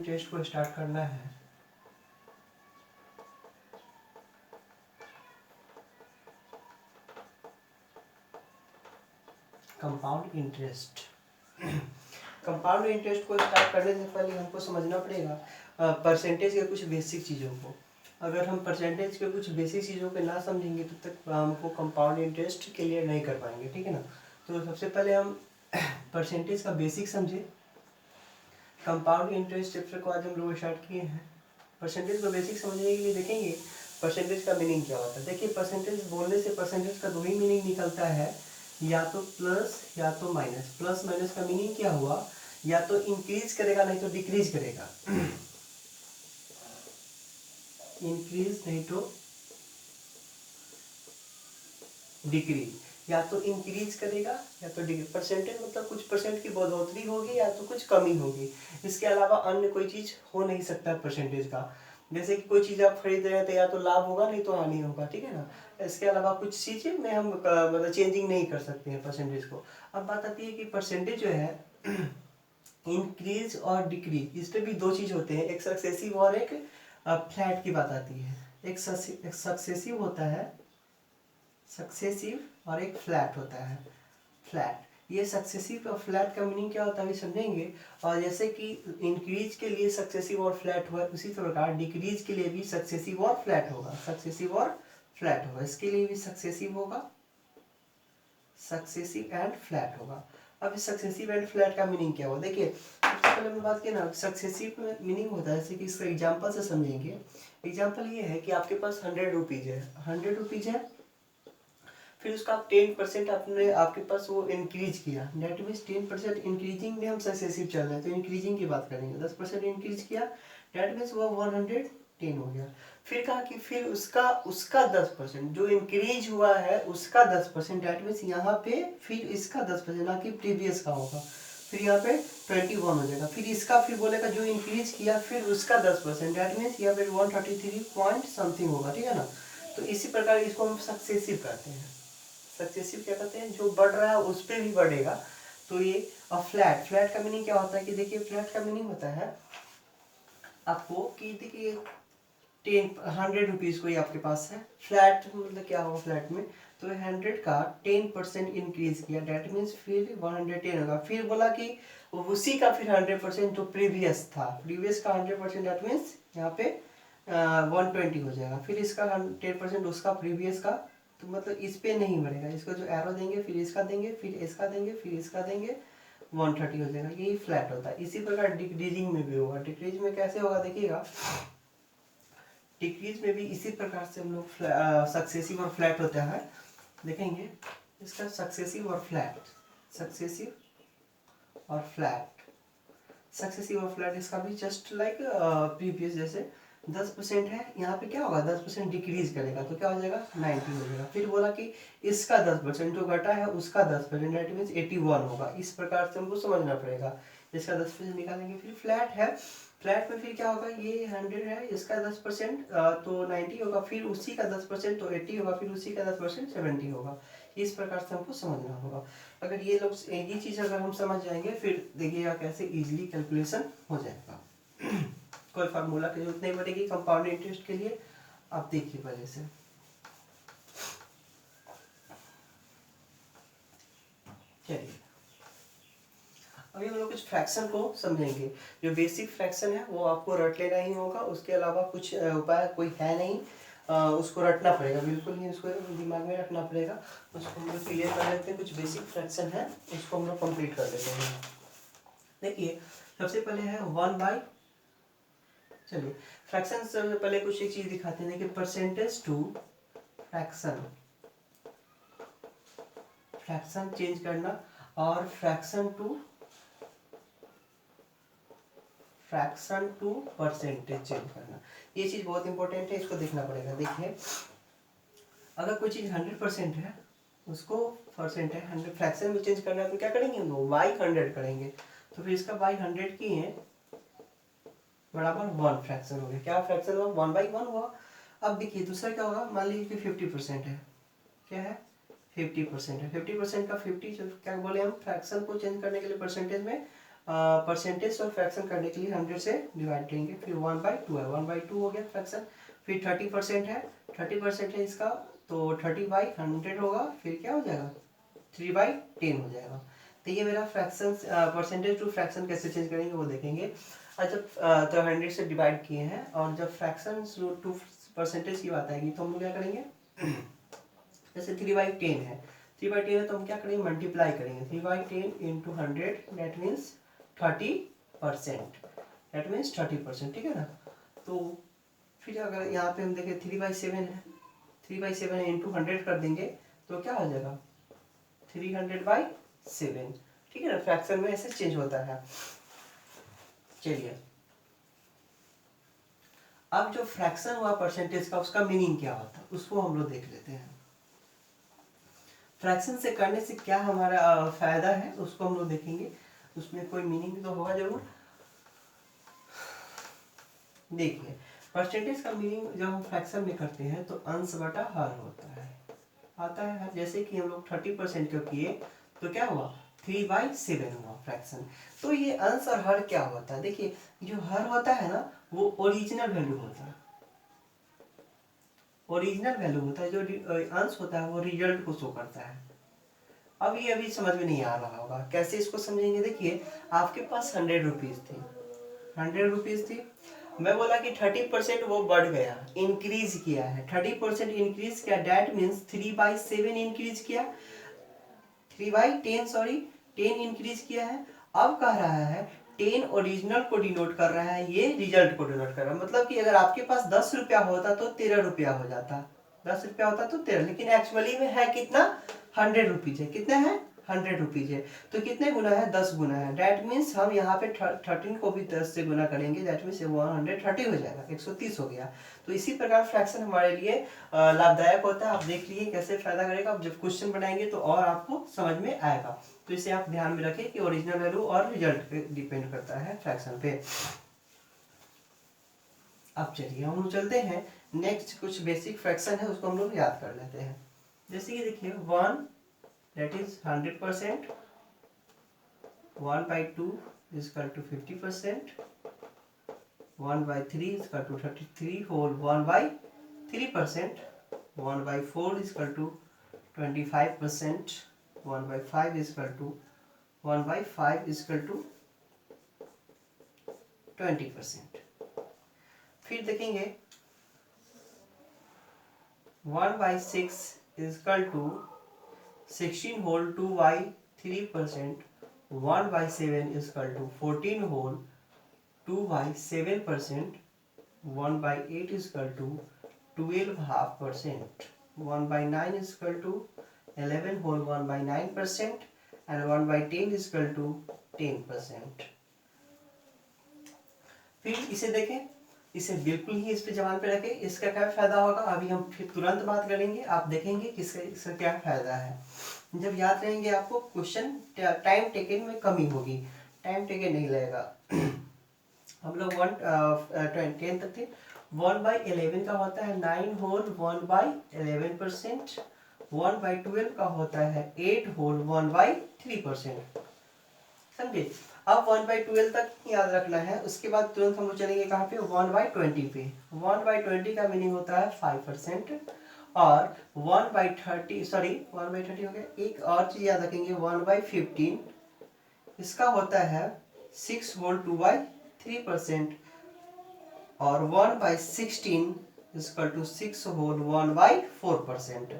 Test को start करना है। Compound interest. कंपाउंड इंटरेस्ट को स्टार्ट करने से पहले हमको समझना पड़ेगा परसेंटेज के कुछ बेसिक चीज़ों को। अगर हम परसेंटेज के कुछ बेसिक चीज़ों को ना समझेंगे तो तक हमको कंपाउंड इंटरेस्ट क्लियर नहीं कर पाएंगे, ठीक है ना। तो सबसे पहले हम परसेंटेज का बेसिक समझे। कंपाउंड इंटरेस्ट चैप्टर को आज हम लोग स्टार्ट किए हैं। परसेंटेज का बेसिक समझने के लिए देखेंगे परसेंटेज का मीनिंग क्या होता है। देखिए परसेंटेज बोलने से परसेंटेज का दो ही मीनिंग निकलता है, या तो प्लस या तो माइनस। प्लस माइनस का मीनिंग क्या हुआ, या तो इंक्रीज करेगा नहीं तो डिक्रीज करेगा। इंक्रीज नहीं तो डिक्रीज, या तो इंक्रीज करेगा या तो डिक्रीज। परसेंटेज मतलब कुछ परसेंट की बढ़ोतरी होगी या तो कुछ कमी होगी, इसके अलावा अन्य कोई चीज हो नहीं सकता परसेंटेज का। जैसे कि कोई चीज आप खरीद रहे हैं तो या तो लाभ होगा नहीं तो हानि होगा, ठीक है ना। इसके अलावा कुछ चीजें में हम मतलब चेंजिंग नहीं कर सकते हैं परसेंटेज को। अब बात आती है कि परसेंटेज जो है इंक्रीज और डिक्रीज, इस पे भी दो चीज होते हैं, एक सक्सेसिव और एक फ्लैट की बात आती है। एक सक्सेसिव होता है, सक्सेसिव, और एक फ्लैट होता है फ्लैट। ये सक्सेसिव और फ्लैट का मीनिंग क्या होता है अभी समझेंगे। और जैसे कि इंक्रीज के लिए सक्सेसिव और फ्लैट हुआ, उसी प्रकार डिक्रीज के लिए भी सक्सेसिव और फ्लैट होगा। सक्सेसिव और फ्लैट होगा, इसके लिए भी सक्सेसिव होगा, सक्सेसिव एंड फ्लैट होगा। अब इस सक्सेसिव एंड फ्लैट का मीनिंग क्या होगा, देखिए सबसे पहले हमने बात की ना सक्सेसिव में मीनिंग होता है, जैसे कि इसका एग्जांपल से समझेंगे। एग्जांपल ये है कि आपके पास 100 रुपीज है, 100 रुपीज है, फिर उसका आप 10% आपने आपके पास वो इंक्रीज किया, डेट मीन्स 10% इंक्रीजिंग में हम सक्सेसिव चल रहे हैं तो इंक्रीजिंग की बात करेंगे। 10% इंक्रीज किया, डेट मीन्स वो 110 हो गया। फिर कहा कि फिर उसका उसका 10% जो इंक्रीज हुआ है उसका 10%, डेट मीन्स यहाँ पे फिर इसका 10% ना कि प्रीवियस का होगा, फिर यहाँ पे 21 हो जाएगा। फिर इसका फिर बोलेगा जो इंक्रीज किया फिर उसका 10%, डेट मीन्स यहाँ पे 133 पॉइंट समथिंग होगा, ठीक है ना। तो इसी प्रकार इसको हम सक्सेसिव कहते हैं। सक्सेसिव क्या कहते हैं, जो बढ़ रहा है उस पर भी बढ़ेगा। तो ये और फ्लैट, फ्लैट का मीनिंग क्या होता है कि देखिए फ्लैट का मीनिंग होता है आपको कि देखिए 100 रुपीज कोई आपके पास है, फ्लैट मतलब क्या होगा फ्लैट में, तो 100 का 10% इंक्रीज किया, डेट मीन्स फिर 110 होगा। फिर बोला कि उसी का फिर 100% जो प्रीवियस था, प्रीवियस का 100% डेट मीन्स यहाँ पे 120 हो जाएगा। फिर इसका 10% उसका प्रीवियस का, तो मतलब इस पे नहीं बढ़ेगा, इसको जो एरो देंगे फिर इसका देंगे फिर इसका देंगे फिर इसका देंगे 130 हो जाएगा, यही फ्लैट होता है। इसी प्रकार डिक्रीजिंग में भी होगा। डिक्रीज में कैसे होगा देखिएगा, डिक्रीज में भी इसी प्रकार से हम लोग सक्सेसिव और फ्लैट होता है, देखेंगे इसका सक्सेसिव और फ्लैट, सक्सेसिव और फ्लैट। सक्सेसिव और फ्लैट इसका भी जस्ट लाइक प्रीवियस, जैसे 10% है, यहाँ पे क्या होगा 10% डिक्रीज करेगा तो क्या हो जाएगा 90 हो जाएगा। फिर बोला कि इसका 10% जो घटा है उसका 10%, डेट मीन्स 81 होगा। इस प्रकार से हमको समझना पड़ेगा। इसका 10% निकालेंगे। फिर फ्लैट है, फ्लैट में फिर क्या होगा, ये 100 है, इसका 10% तो 90 होगा, फिर उसी का 10% तो 80 होगा, फिर उसी का 10% 70 होगा। इस प्रकार से हमको समझना होगा। अगर ये लोग ये चीज़ अगर हम समझ जाएंगे फिर देखिएगा कैसे इजीली कैलकुलेशन हो जाएगा। कोई फार्मूला की जरूरत नहीं पड़ेगी कंपाउंड इंटरेस्ट के लिए। आप देखिए पहले से, चलिए अभी हम लोग कुछ फ्रैक्शन को समझेंगे। जो बेसिक फ्रैक्शन है वो आपको रट लेना ही होगा, उसके अलावा कुछ उपाय कोई है नहीं। उसको रटना पड़ेगा, बिल्कुल ही उसको दिमाग में रखना पड़ेगा। उसको हम लोग क्लियर कर लेते हैं। कुछ बेसिक फ्रैक्शन है उसको हम लोग कंप्लीट कर लेते हैं। देखिए सबसे पहले है 1/, चलिए फ्रैक्शन से पहले कुछ एक चीज दिखाते हैं। देखिए percentage to fraction, fraction change करना, और फ्रैक्शन टू परसेंटेज चेंज करना, ये चीज बहुत इंपॉर्टेंट है, इसको देखना पड़ेगा। देखिए अगर कोई चीज 100% है उसको परसेंट है 100 फ्रैक्शन में चेंज करना है तो क्या करेंगे हम लोग बाई 100 करेंगे। तो फिर इसका बाई 100 किए बराबर 1 फ्रैक्शन हो गया। क्या फ्रैक्शन हुआ 1/1 हुआ। अब देखिए दूसरा क्या होगा, मान लीजिए कि 50% है, क्या है 50% है, 50% का 50 क्या बोले हम फ्रैक्शन को चेंज करने के लिए परसेंटेज में परसेंटेज और फ्रैक्शन करने के लिए 100 से डिवाइड करेंगे, फिर 1/2 है, 1/2 हो गया फ्रैक्शन, फिर 30% है, 30% है इसका, तो 30/100 होगा, फिर क्या हो जाएगा 3/10 हो जाएगा। तो ये मेरा फ्रैक्शन, परसेंटेज टू फ्रैक्शन कैसे चेंज करेंगे वो देखेंगे। और जब तो 100 से डिवाइड किए हैं, और जब फ्रैक्शन टू परसेंटेज की बात आएगी तो हम लोग क्या करेंगे जैसे 3/10 है, 3/10 है तो हम क्या करेंगे मल्टीप्लाई करेंगे, 3/10 into 100 that means 30%, that means 30%, ठीक है ना। तो फिर अगर यहाँ पे हम देखें 3/7 है, 3/7 इंटू 100 कर देंगे तो क्या हो जाएगा 300/7, ठीक है ना। फ्रैक्शन में ऐसे चेंज होता है। चलिए अब जो फ्रैक्शन हुआ परसेंटेज का, उसका मीनिंग क्या होता है उसको हम लोग देख लेते हैं। फ्रैक्शन से करने से क्या हमारा फायदा है उसको हम लोग देखेंगे, उसमें कोई मीनिंग तो होगा जरूर। देखिए परसेंटेज का मीनिंग जब हम फ्रैक्शन में करते हैं तो अंश बटा हर होता है, आता है। जैसे कि हम लोग 30% को किए तो क्या हुआ 3/7 हुआ फ्रैक्शन। तो ये अंश और हर क्या होता है, देखिए जो हर होता है ना वो ओरिजिनल वैल्यू होता है, ओरिजिनल वैल्यू होता है, जो अंश होता है वो रिजल्ट को शो करता है। अब ये अभी समझ में नहीं आ रहा होगा कैसे इसको समझेंगे। देखिए आपके पास 100 रुपीज थी, 100 रुपीज थी, मैं बोला कि 30% वो बढ़ गया, इंक्रीज किया है, 30% इंक्रीज किया, दैट मीन्स 3/7 इंक्रीज किया, 3/10 सॉरी 10 इंक्रीज किया है। अब कह रहा है 10 ओरिजिनल को डिनोट कर रहा है, ये रिजल्ट को डिनोट कर रहा है। मतलब कि अगर आपके पास 10 रुपया होता तो 13 रुपया हो जाता, 10 रुपया होता तो 13, लेकिन एक्चुअली में है कितना 100 रुपीज है, कितना है 100 रुपीज है। तो कितने गुना है 10 गुना है, दैट मीन्स हम यहाँ पे 13 को भी 10 से गुना करेंगे, दैट मीन्स 130 हो जाएगा, 130 हो गया। तो इसी प्रकार फ्रैक्शन हमारे लिए लाभदायक होता है। आप देख लीजिए कैसे फायदा करेगा, आप जब क्वेश्चन बनाएंगे तो और आपको समझ में आएगा। तो इसे आप ध्यान में रखें कि ओरिजिनल वैल्यू और रिजल्ट पे डिपेंड करता है फ्रैक्शन पे। अब चलिए हम लोग चलते हैं नेक्स्ट, कुछ बेसिक फ्रैक्शन है उसको हम लोग याद कर लेते हैं। जैसे कि देखिए 1 that is 100%, 1/2 is equal to 50%, 1/3 is equal to 33 whole 1/3%, 1/4 is equal to 25%, 1/5 is equal to 1/5 is equal to 20%। फिर देखेंगे 1/6 is equal to 16 whole 2/3%, 1/7 is equal to 14 whole 2/7%, 1/8 is equal to 12.5%, 1/9 is equal to 11 whole 1/9%, and 1/10 is equal to 10%। फिर इसे देखें, इसे बिल्कुल ही इस पे जबान पे रखें, इसका क्या फायदा होगा अभी हम फिर तुरंत बात करेंगे, आप देखेंगे कि इसका क्या फायदा है। जब याद रहेंगे आपको क्वेश्चन, टाइम टेकन में कमी होगी, टाइम टेकन नहीं लगेगा। हम लोग 10 तक थे। 1/11 का होता है 9 होल 1/11%, 1/12 का होता है 8 होल 1/3%, समझे। अब 1/12 तक याद रखना है, उसके बाद तुरंत हम लोग चलेंगे कहाँ पे 1/20 पे। 1/20 का मीनिंग होता है 5%, और 1/30 सॉरी 1/30 हो गया। एक और चीज याद रखेंगे 1/15 इसका होता है 6 होल 2/3%, और 1/16 इक्वल टू 6 होल 1/4%।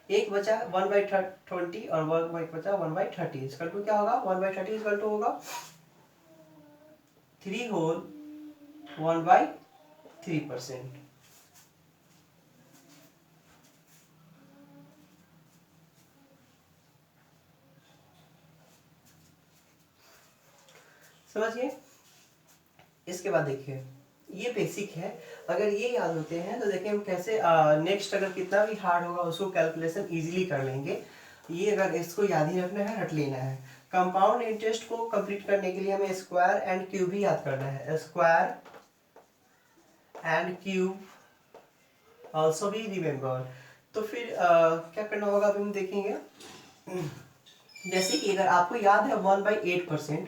एक बचा 1/20 और 1 बचा 1/30 इक्वल टू क्या होगा 1/30 इक्वल टू होगा 3 होल 1/3%। समझिए। इसके बाद देखिए ये बेसिक है, अगर ये याद होते हैं तो देखिए हम कैसे नेक्स्ट अगर कितना भी हार्ड होगा उसको कैलकुलेशन इजीली कर लेंगे। ये अगर इसको याद ही रखना है, रट लेना है। कंपाउंड इंटरेस्ट को कंप्लीट करने के लिए हमें स्क्वायर एंड क्यूब भी याद करना है, स्क्वायर एंड क्यूब ऑल्सो भी रिमेम्बर। तो फिर क्या करना होगा अभी हम देखेंगे। जैसे कि अगर आपको याद है 1/8%,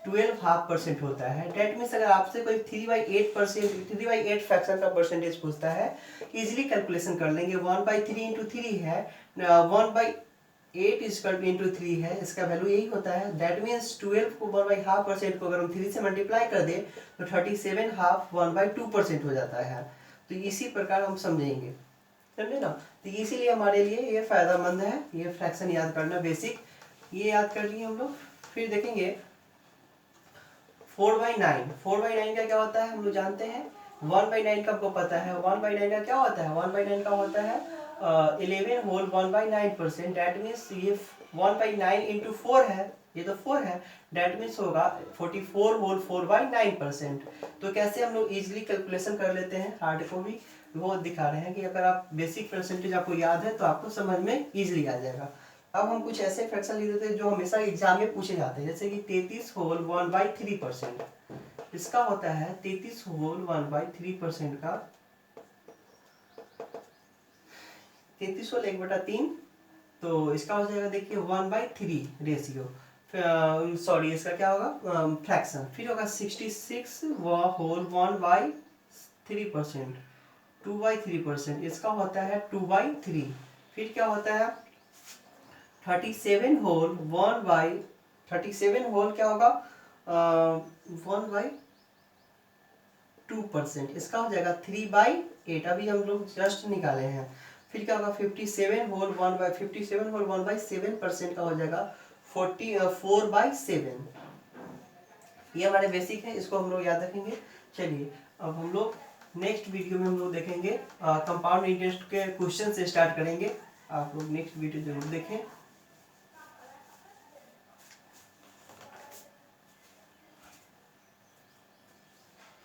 12.5% होता है। डेट मीन्स अगर आपसे कोई 3/8 फ्रैक्शन का परसेंटेज पूछता है, इजीली कैलकुलेशन कर लेंगे। 1/3 इंटू 3 है, 1/8 इंटू 3 है, इसका वैल्यू यही होता है। दैट मीन्स 12 को 1/2% को अगर हम 3 से मल्टीप्लाई कर दें तो 37.5 1/2% हो जाता है। तो इसी प्रकार हम समझेंगे, समझे ना। तो इसीलिए हमारे लिए ये फायदेमंद है, ये फ्रैक्शन याद करना बेसिक, ये याद कर लिए हम लोग। फिर देखेंगे 4/9। 4/9 का क्या होता है हम लोग जानते हैं। 1/9 का आपको पता है, 1/9 का क्या होता है, 1/9 का होता है 11 होल 1/9%। डेट मीन्स ये 1/9 इंटू 4 है, ये तो 4 है, डेट मीन्स होगा 44 होल 4/9%। तो कैसे हम लोग इजीली कैलकुलेशन कर लेते हैं, हार्ड को भी वो दिखा रहे हैं कि अगर आप बेसिक परसेंटेज आपको याद है तो आपको समझ में इजीली आ जाएगा। अब हम कुछ ऐसे फ्रैक्शन लिख देते हैं जो हमेशा एग्जाम में पूछे जाते हैं, जैसे कि 33 होल 1/3%। इसका होता है 33 होल 1/3% का 33 होल 1/3, तो इसका हो जाएगा देखिए 1/3 रेशियो, सॉरी इसका क्या होगा फ्रैक्शन। फिर होगा 66 होल 1/3%, 2/3%, इसका होता है 2/3। फिर क्या होता है 37 होल 37 होल क्या होगा 1/2%, इसका हो जाएगा 3/8, अभी हम लोग जस्ट निकाले हैं। फिर क्या होगा 57 होल 1/7% का हो जाएगा 4/7। ये हमारे बेसिक है, इसको हम लोग याद रखेंगे। चलिए अब हम लोग नेक्स्ट वीडियो में हम लोग देखेंगे कंपाउंड इंटरेस्ट के क्वेश्चन से स्टार्ट करेंगे। आप लोग नेक्स्ट वीडियो जरूर देखें।